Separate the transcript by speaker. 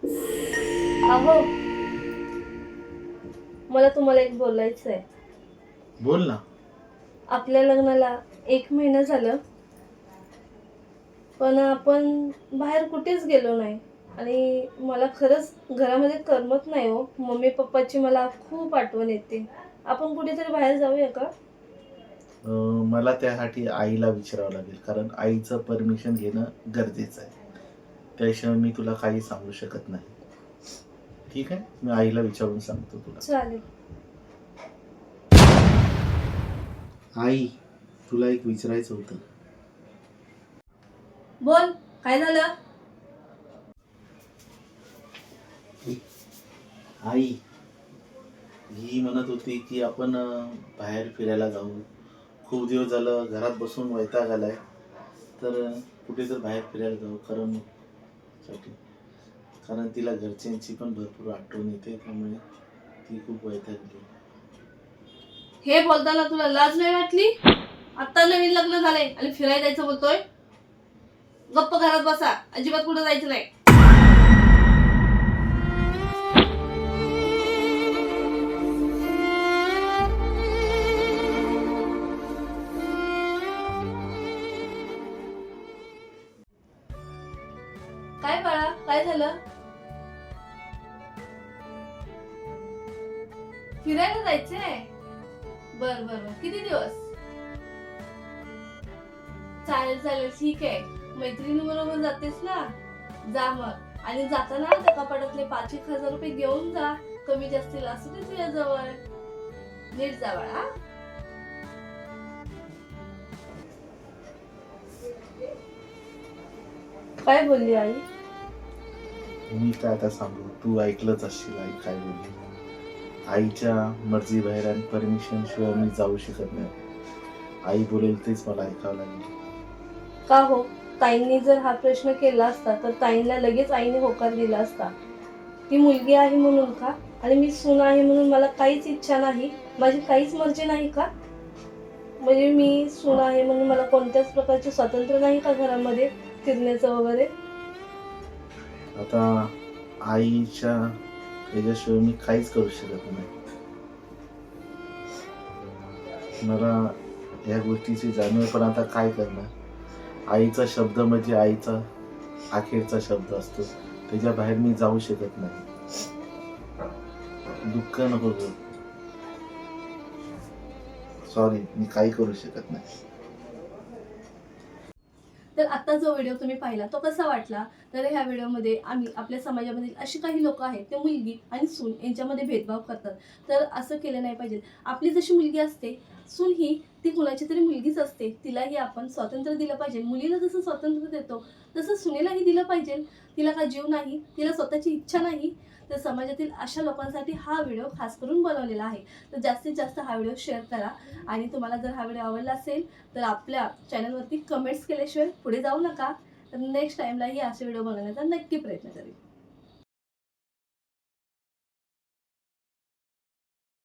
Speaker 1: अहो, मला तुम्हाला एक बोलायचं आहे.
Speaker 2: बोल ना.
Speaker 1: आपल्या लग्नाला 1 महिना झालं, पण आपण बाहेर कुठेच गेलो नाही. आणि मला खरंच घरामध्ये करमत नाही हो. मम्मी पप्पाची मला खूप आठवण येते. आपण कुठेतरी बाहेर जाऊया का?
Speaker 2: मला त्यासाठी आईला विचारावं लागेल, कारण आईचं परमिशन घेणं गरजेचं आहे. त्याशिवाय मी तुला काही सांगू शकत नाही. ठीक आहे? मी आईला विचारून सांगतो तुला.
Speaker 1: चालेल.
Speaker 2: आई, तुला एक विचारायचं होतं.
Speaker 1: बोल, काय झालं?
Speaker 2: आई, ही म्हणत होती की आपण बाहेर फिरायला जाऊ. खूप दिवस झालं घरात बसून वैताग आलाय. तर कुठे बाहेर फिरायला जाऊ करमणुकीसाठी. कारण तिला घरच्यांची पण भरपूर आठवण येते, त्यामुळे ती खूप वैतागली.
Speaker 1: हे बोलताना तुला लाज नाही वाटली? आता नवीन लग्न झालंय आणि फिरायला जायचं बोलतोय? गप्प घरात बसा, अजिबात कुठे जायचं नाही. काय बाळा, काय झालं? फिरायला जायचंय? बर बर बर, किती दिवस? चालेल चालेल, ठीक आहे. मैत्रिणी बरोबर जातेस ना, जा मग. आणि जाताना त्या कपाटातले 5,000 रुपये घेऊन जा. कमी जास्तीला असू दे तुझ्या जवळ. नीट जा बाळा. काय बोलली आई?
Speaker 2: मी काय आता सांगू, तू ऐकलंच असशील आई काय बोलली. आईच्या मर्जी बाहेर आणि परमिशन शिवाय मी जाऊ शकत नाही. आई बोलेल तेच मला ऐकावं लागेल.
Speaker 1: का हो? ताईंनी जर हा प्रश्न केला असता तर ताईंना लगेच आईने होकार दिला असता. ती मुलगी आहे म्हणून का? आणि मी सून आहे म्हणून मला काहीच इच्छा नाही, माझी काहीच मर्जी नाही का? म्हणजे मी सून आहे म्हणून मला कोणत्याच प्रकारचे स्वातंत्र्य नाही का घरामध्ये फिरण्याचं वगैरे?
Speaker 2: आता आईच्या याच्याशिवाय मी काहीच करू शकत नाही. मला या गोष्टीची जाणीव आहे, पण आता काय करणार. आईचा शब्द म्हणजे आईचा अखेरचा शब्द असतो. त्याच्या बाहेर मी जाऊ शकत नाही. दुःख नको करू. सॉरी, मी काही करू शकत नाही.
Speaker 1: तर आता जो व्हिडिओ तुम्ही पाहिला तो कसा वाटला? तर ह्या व्हिडिओमध्ये आम्ही आपल्या समाजामधील अशी काही लोक आहेत ते मुलगी आणि सून यांच्यामध्ये भेदभाव करतात. तर असं केलं नाही पाहिजे. आपली जशी मुलगी असते, सून ही ती कुणाची तरी मुलगीच असते. तिलाही आपण स्वातंत्र्य दिलं पाहिजे. मुलीला जसं स्वातंत्र्य देतो तसं सुनेलाही दिलं पाहिजे. तिला का जीव नाही, तिला स्वतःची इच्छा नाही, तर समाजातील अशा लोकांसाठी हा व्हिडिओ खास करून बनवलेला आहे. तर जास्तीत जास्त हा व्हिडिओ शेअर करा. आणि तुम्हाला जर हा व्हिडिओ आवडला असेल तर आपल्या चॅनलवरती कमेंट्स केल्याशिवाय पुढे जाऊ नका. तर नेक्स्ट टाइमलाही असे व्हिडिओ बनवण्याचा नक्की प्रयत्न करेल.